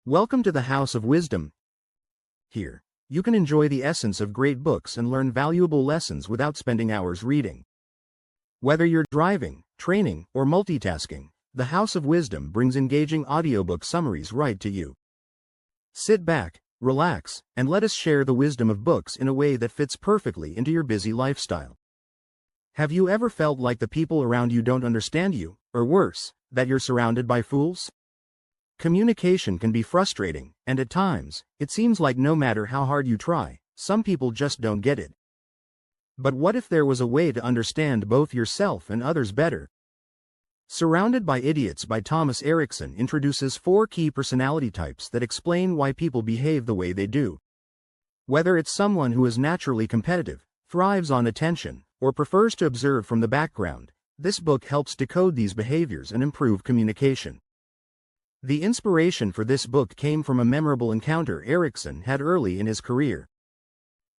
Welcome to the House of Wisdom. Here, you can enjoy the essence of great books and learn valuable lessons without spending hours reading. Whether you're driving, training, or multitasking, the House of Wisdom brings engaging audiobook summaries right to you. Sit back, relax, and let us share the wisdom of books in a way that fits perfectly into your busy lifestyle. Have you ever felt like the people around you don't understand you, or worse, that you're surrounded by fools? Communication can be frustrating, and at times, it seems like no matter how hard you try, some people just don't get it. But what if there was a way to understand both yourself and others better? Surrounded by Idiots by Thomas Ériksson introduces 4 key personality types that explain why people behave the way they do. Whether it's someone who is naturally competitive, thrives on attention, or prefers to observe from the background, this book helps decode these behaviors and improve communication. The inspiration for this book came from a memorable encounter Ériksson had early in his career.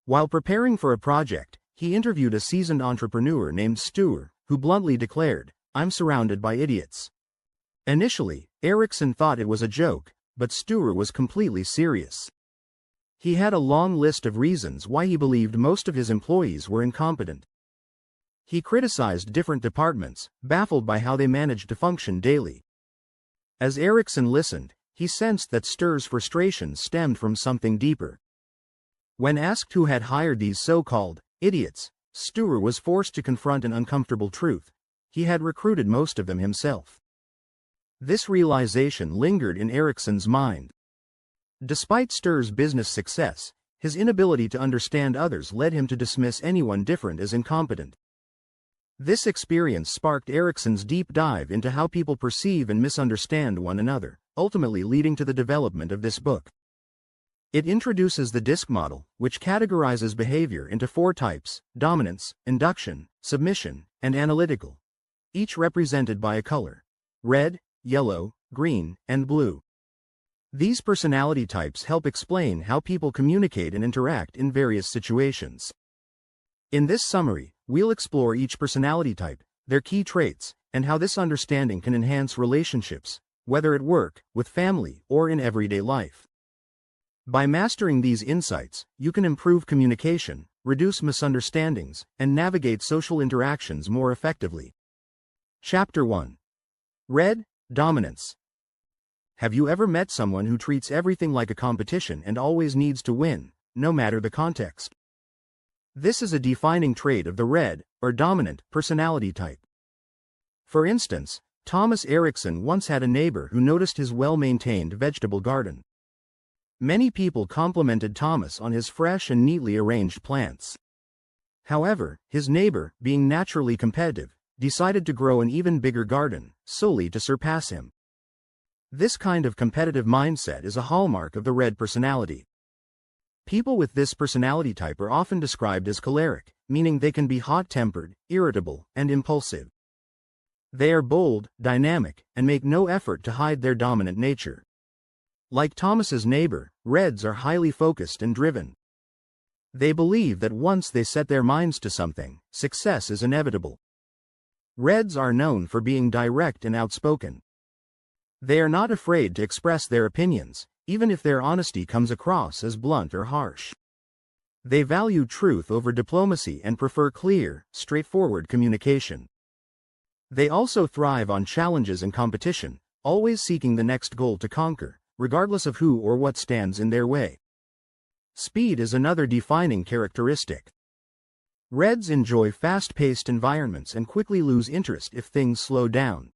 While preparing for a project, he interviewed a seasoned entrepreneur named Stuart, who bluntly declared, "I'm surrounded by idiots." Initially, Ériksson thought it was a joke, but Stuart was completely serious. He had a long list of reasons why he believed most of his employees were incompetent. He criticized different departments, baffled by how they managed to function daily. As Ériksson listened, he sensed that Stuart's frustration stemmed from something deeper. When asked who had hired these so-called idiots, Stuart was forced to confront an uncomfortable truth: he had recruited most of them himself. This realization lingered in Ériksson's mind. Despite Stuart's business success, his inability to understand others led him to dismiss anyone different as incompetent. This experience sparked Ériksson's deep dive into how people perceive and misunderstand one another, ultimately leading to the development of this book. It introduces the DISC model, which categorizes behavior into 4 types: dominance, induction, submission, and analytical, each represented by a color: red, yellow, green, and blue. These personality types help explain how people communicate and interact in various situations. In this summary, we'll explore each personality type, their key traits, and how this understanding can enhance relationships, whether at work, with family, or in everyday life. By mastering these insights, you can improve communication, reduce misunderstandings, and navigate social interactions more effectively. Chapter 1. Red, Dominance. Have you ever met someone who treats everything like a competition and always needs to win, no matter the context? This is a defining trait of the red, or dominant, personality type. For instance, Thomas Ériksson once had a neighbor who noticed his well-maintained vegetable garden. Many people complimented Thomas on his fresh and neatly arranged plants. However, his neighbor, being naturally competitive, decided to grow an even bigger garden, solely to surpass him. This kind of competitive mindset is a hallmark of the red personality. People with this personality type are often described as choleric, meaning they can be hot-tempered, irritable, and impulsive. They are bold, dynamic, and make no effort to hide their dominant nature. Like Thomas's neighbor, Reds are highly focused and driven. They believe that once they set their minds to something, success is inevitable. Reds are known for being direct and outspoken. They are not afraid to express their opinions, even if their honesty comes across as blunt or harsh. They value truth over diplomacy and prefer clear, straightforward communication. They also thrive on challenges and competition, always seeking the next goal to conquer, regardless of who or what stands in their way. Speed is another defining characteristic. Reds enjoy fast-paced environments and quickly lose interest if things slow down.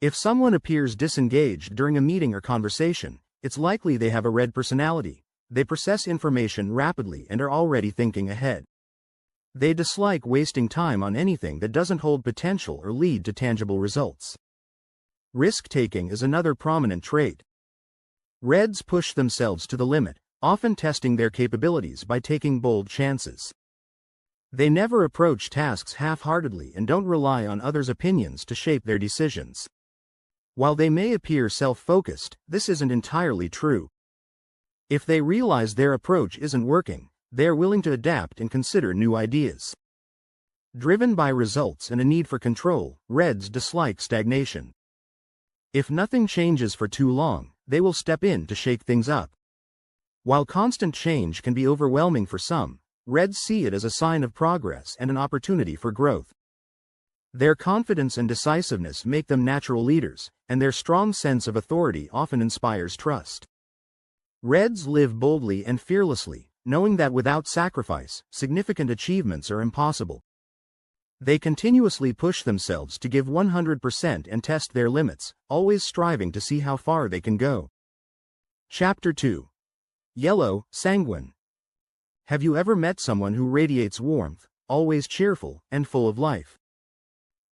If someone appears disengaged during a meeting or conversation, it's likely they have a red personality. They process information rapidly and are already thinking ahead. They dislike wasting time on anything that doesn't hold potential or lead to tangible results. Risk-taking is another prominent trait. Reds push themselves to the limit, often testing their capabilities by taking bold chances. They never approach tasks half-heartedly and don't rely on others' opinions to shape their decisions. While they may appear self-focused, this isn't entirely true. If they realize their approach isn't working, they are willing to adapt and consider new ideas. Driven by results and a need for control, Reds dislike stagnation. If nothing changes for too long, they will step in to shake things up. While constant change can be overwhelming for some, reds see it as a sign of progress and an opportunity for growth. Their confidence and decisiveness make them natural leaders, and their strong sense of authority often inspires trust. Reds live boldly and fearlessly, knowing that without sacrifice, significant achievements are impossible. They continuously push themselves to give 100% and test their limits, always striving to see how far they can go. Chapter 2. Yellow, Sanguine. Have you ever met someone who radiates warmth, always cheerful, and full of life?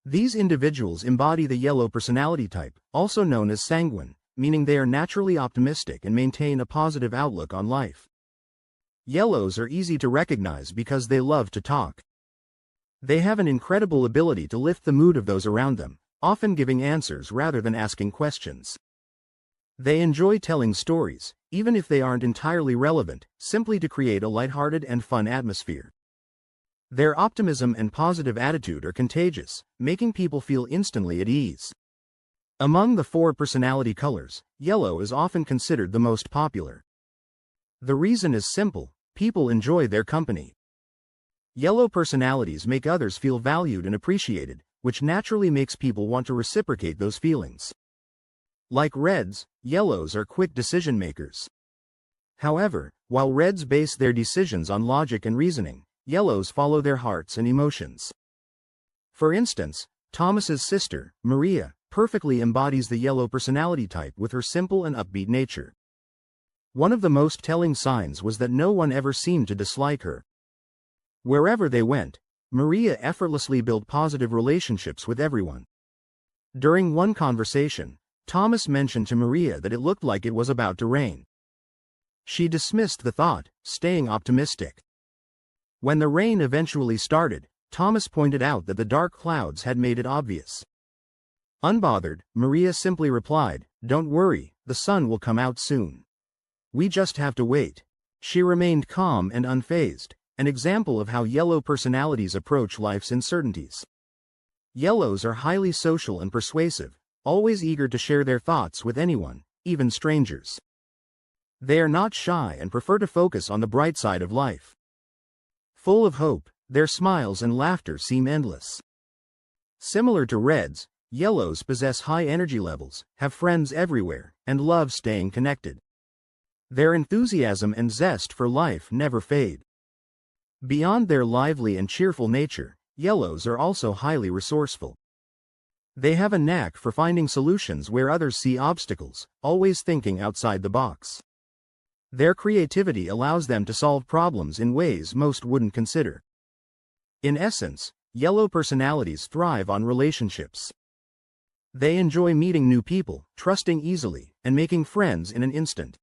These individuals embody the yellow personality type, also known as sanguine, meaning they are naturally optimistic and maintain a positive outlook on life. Yellows are easy to recognize because they love to talk. They have an incredible ability to lift the mood of those around them, often giving answers rather than asking questions. They enjoy telling stories, even if they aren't entirely relevant, simply to create a lighthearted and fun atmosphere. Their optimism and positive attitude are contagious, making people feel instantly at ease. Among the 4 personality colors, yellow is often considered the most popular. The reason is simple: people enjoy their company. Yellow personalities make others feel valued and appreciated, which naturally makes people want to reciprocate those feelings. Like reds, yellows are quick decision makers. However, while reds base their decisions on logic and reasoning, yellows follow their hearts and emotions. For instance, Thomas's sister, Maria, perfectly embodies the yellow personality type with her simple and upbeat nature. One of the most telling signs was that no one ever seemed to dislike her. Wherever they went, Maria effortlessly built positive relationships with everyone. During one conversation, Thomas mentioned to Maria that it looked like it was about to rain. She dismissed the thought, staying optimistic. When the rain eventually started, Thomas pointed out that the dark clouds had made it obvious. Unbothered, Maria simply replied, "Don't worry, the sun will come out soon. We just have to wait." She remained calm and unfazed, an example of how yellow personalities approach life's uncertainties. Yellows are highly social and persuasive, always eager to share their thoughts with anyone, even strangers. They are not shy and prefer to focus on the bright side of life. Full of hope, their smiles and laughter seem endless. Similar to reds, yellows possess high energy levels, have friends everywhere, and love staying connected. Their enthusiasm and zest for life never fade. Beyond their lively and cheerful nature, yellows are also highly resourceful. They have a knack for finding solutions where others see obstacles, always thinking outside the box. Their creativity allows them to solve problems in ways most wouldn't consider. In essence, yellow personalities thrive on relationships. They enjoy meeting new people, trusting easily, and making friends in an instant.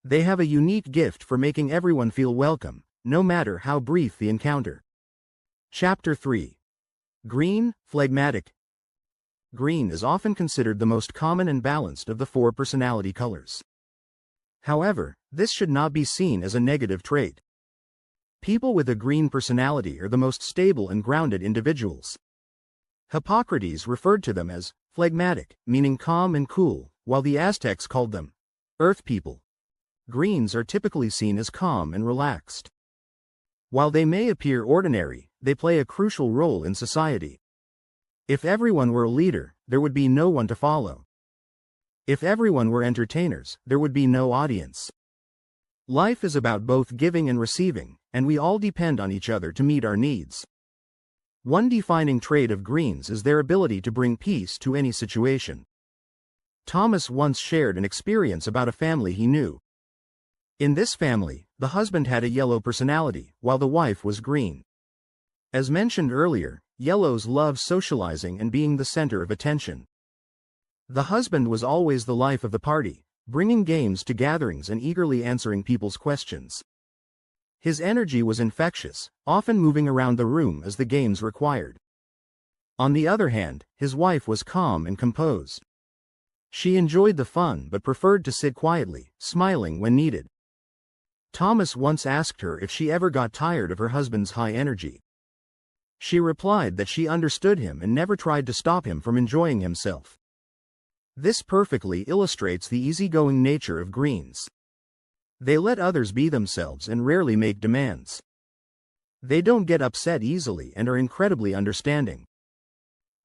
They have a unique gift for making everyone feel welcome, no matter how brief the encounter. Chapter 3. Green, Phlegmatic. Green is often considered the most common and balanced of the 4 personality colors. However, this should not be seen as a negative trait. People with a green personality are the most stable and grounded individuals. Hippocrates referred to them as phlegmatic, meaning calm and cool, while the Aztecs called them earth people. Greens are typically seen as calm and relaxed. While they may appear ordinary, they play a crucial role in society. If everyone were a leader, there would be no one to follow. If everyone were entertainers, there would be no audience. Life is about both giving and receiving, and we all depend on each other to meet our needs. One defining trait of greens is their ability to bring peace to any situation. Thomas once shared an experience about a family he knew. In this family, the husband had a yellow personality, while the wife was green. As mentioned earlier, yellows love socializing and being the center of attention. The husband was always the life of the party, bringing games to gatherings and eagerly answering people's questions. His energy was infectious, often moving around the room as the games required. On the other hand, his wife was calm and composed. She enjoyed the fun but preferred to sit quietly, smiling when needed. Thomas once asked her if she ever got tired of her husband's high energy. She replied that she understood him and never tried to stop him from enjoying himself. This perfectly illustrates the easygoing nature of greens. They let others be themselves and rarely make demands. They don't get upset easily and are incredibly understanding.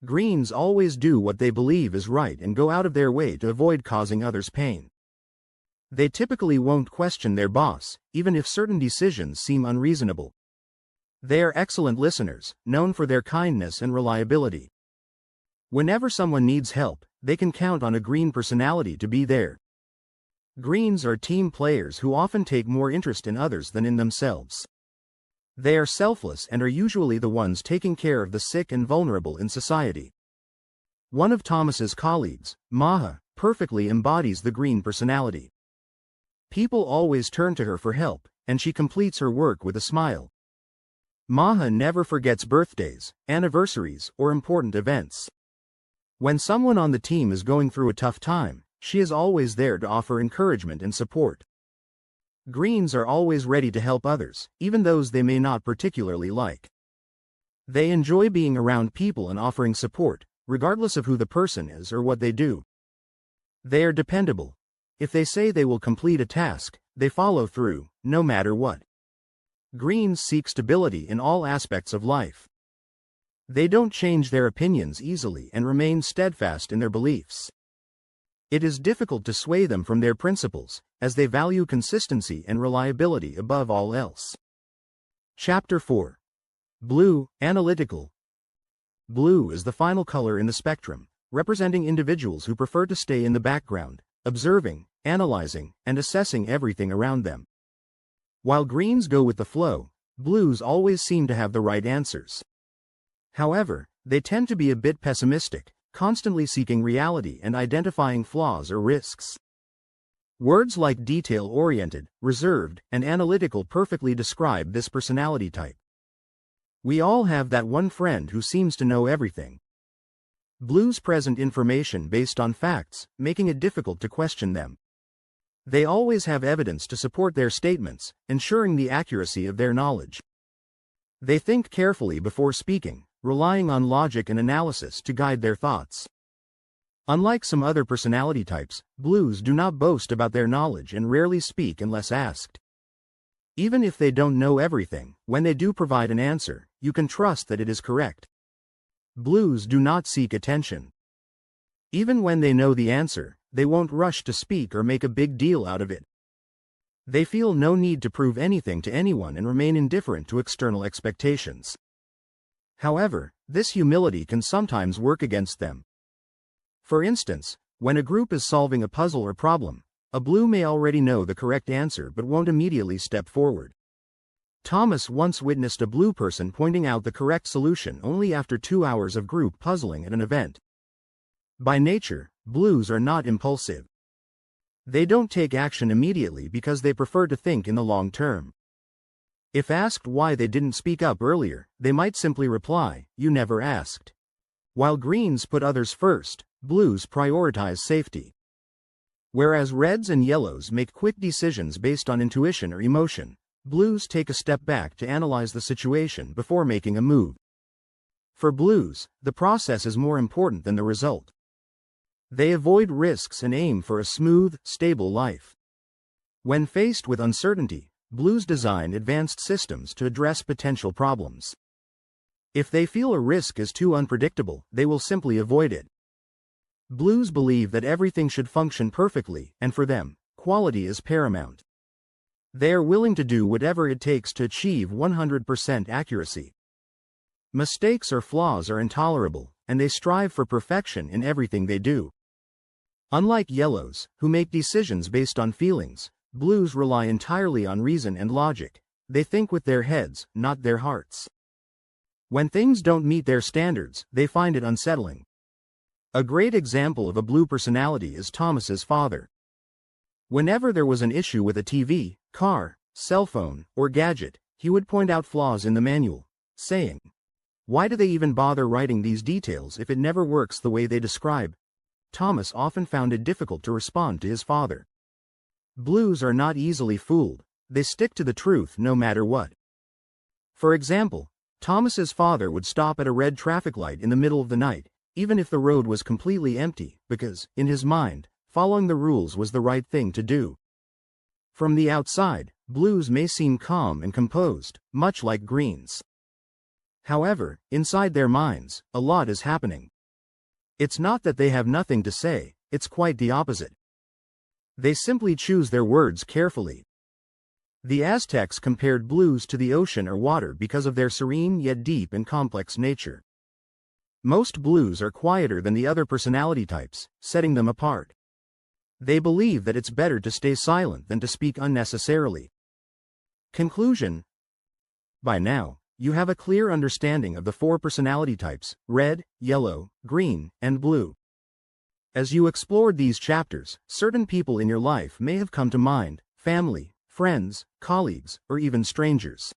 Greens always do what they believe is right and go out of their way to avoid causing others pain. They typically won't question their boss, even if certain decisions seem unreasonable. They are excellent listeners, known for their kindness and reliability. Whenever someone needs help, they can count on a green personality to be there. Greens are team players who often take more interest in others than in themselves. They are selfless and are usually the ones taking care of the sick and vulnerable in society. One of Thomas's colleagues, Maha, perfectly embodies the green personality. People always turn to her for help, and she completes her work with a smile. Maha never forgets birthdays, anniversaries, or important events. When someone on the team is going through a tough time, she is always there to offer encouragement and support. Greens are always ready to help others, even those they may not particularly like. They enjoy being around people and offering support, regardless of who the person is or what they do. They are dependable. If they say they will complete a task, they follow through, no matter what. Greens seek stability in all aspects of life. They don't change their opinions easily and remain steadfast in their beliefs. It is difficult to sway them from their principles, as they value consistency and reliability above all else. Chapter 4. Blue, Analytical. Blue is the final color in the spectrum, representing individuals who prefer to stay in the background, observing, analyzing, and assessing everything around them. While greens go with the flow, blues always seem to have the right answers. However, they tend to be a bit pessimistic, constantly seeking reality and identifying flaws or risks. Words like detail-oriented, reserved, and analytical perfectly describe this personality type. We all have that one friend who seems to know everything. Blues present information based on facts, making it difficult to question them. They always have evidence to support their statements, ensuring the accuracy of their knowledge. They think carefully before speaking, relying on logic and analysis to guide their thoughts. Unlike some other personality types, blues do not boast about their knowledge and rarely speak unless asked. Even if they don't know everything, when they do provide an answer, you can trust that it is correct. Blues do not seek attention. Even when they know the answer, they won't rush to speak or make a big deal out of it. They feel no need to prove anything to anyone and remain indifferent to external expectations. However, this humility can sometimes work against them. For instance, when a group is solving a puzzle or problem, a blue may already know the correct answer but won't immediately step forward. Thomas once witnessed a blue person pointing out the correct solution only after 2 hours of group puzzling at an event. By nature, blues are not impulsive. They don't take action immediately because they prefer to think in the long term. If asked why they didn't speak up earlier, they might simply reply, "You never asked." While greens put others first, blues prioritize safety. Whereas reds and yellows make quick decisions based on intuition or emotion, blues take a step back to analyze the situation before making a move. For blues, the process is more important than the result. They avoid risks and aim for a smooth, stable life. When faced with uncertainty, blues design advanced systems to address potential problems. If they feel a risk is too unpredictable, they will simply avoid it. Blues believe that everything should function perfectly, and for them, quality is paramount. They are willing to do whatever it takes to achieve 100% accuracy. Mistakes or flaws are intolerable, and they strive for perfection in everything they do. Unlike yellows, who make decisions based on feelings, blues rely entirely on reason and logic. They think with their heads, not their hearts. When things don't meet their standards, they find it unsettling. A great example of a blue personality is Thomas's father. Whenever there was an issue with a TV, car, cell phone, or gadget, he would point out flaws in the manual, saying, "Why do they even bother writing these details if it never works the way they describe?" Thomas often found it difficult to respond to his father. Blues are not easily fooled. They stick to the truth no matter what. For example, Thomas's father would stop at a red traffic light in the middle of the night, even if the road was completely empty, because, in his mind, following the rules was the right thing to do. From the outside, blues may seem calm and composed, much like greens. However, inside their minds, a lot is happening. It's not that they have nothing to say, it's quite the opposite. They simply choose their words carefully. The Aztecs compared blues to the ocean or water because of their serene yet deep and complex nature. Most blues are quieter than the other personality types, setting them apart. They believe that it's better to stay silent than to speak unnecessarily. Conclusion. By now, you have a clear understanding of the 4 personality types: red, yellow, green, and blue. As you explored these chapters, certain people in your life may have come to mind: family, friends, colleagues, or even strangers.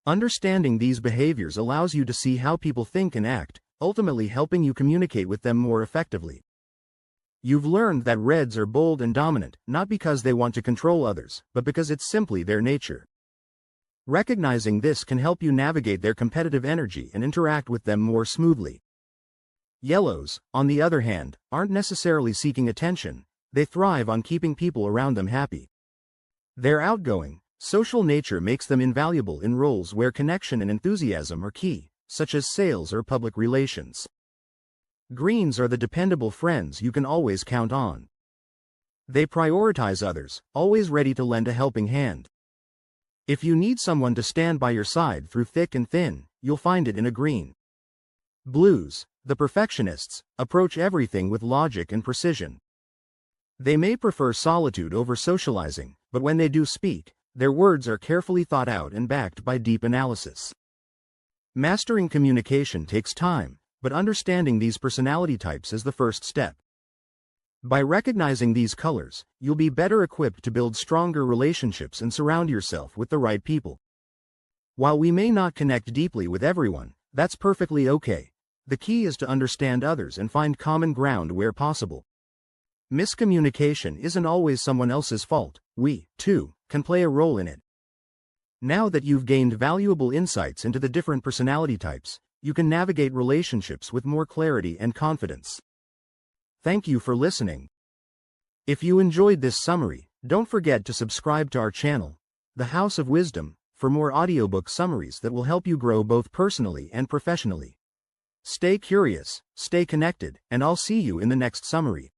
Understanding these behaviors allows you to see how people think and act, ultimately helping you communicate with them more effectively. You've learned that reds are bold and dominant, not because they want to control others, but because it's simply their nature. Recognizing this can help you navigate their competitive energy and interact with them more smoothly. Yellows, on the other hand, aren't necessarily seeking attention, they thrive on keeping people around them happy. Their outgoing, social nature makes them invaluable in roles where connection and enthusiasm are key, such as sales or public relations. Greens are the dependable friends you can always count on. They prioritize others, always ready to lend a helping hand. If you need someone to stand by your side through thick and thin, you'll find it in a green. Blues, the perfectionists, approach everything with logic and precision. They may prefer solitude over socializing, but when they do speak, their words are carefully thought out and backed by deep analysis. Mastering communication takes time, but understanding these personality types is the first step. By recognizing these colors, you'll be better equipped to build stronger relationships and surround yourself with the right people. While we may not connect deeply with everyone, that's perfectly okay. The key is to understand others and find common ground where possible. Miscommunication isn't always someone else's fault, we, too, can play a role in it. Now that you've gained valuable insights into the different personality types, you can navigate relationships with more clarity and confidence. Thank you for listening. If you enjoyed this summary, don't forget to subscribe to our channel, The House of Wisdom, for more audiobook summaries that will help you grow both personally and professionally. Stay curious, stay connected, and I'll see you in the next summary.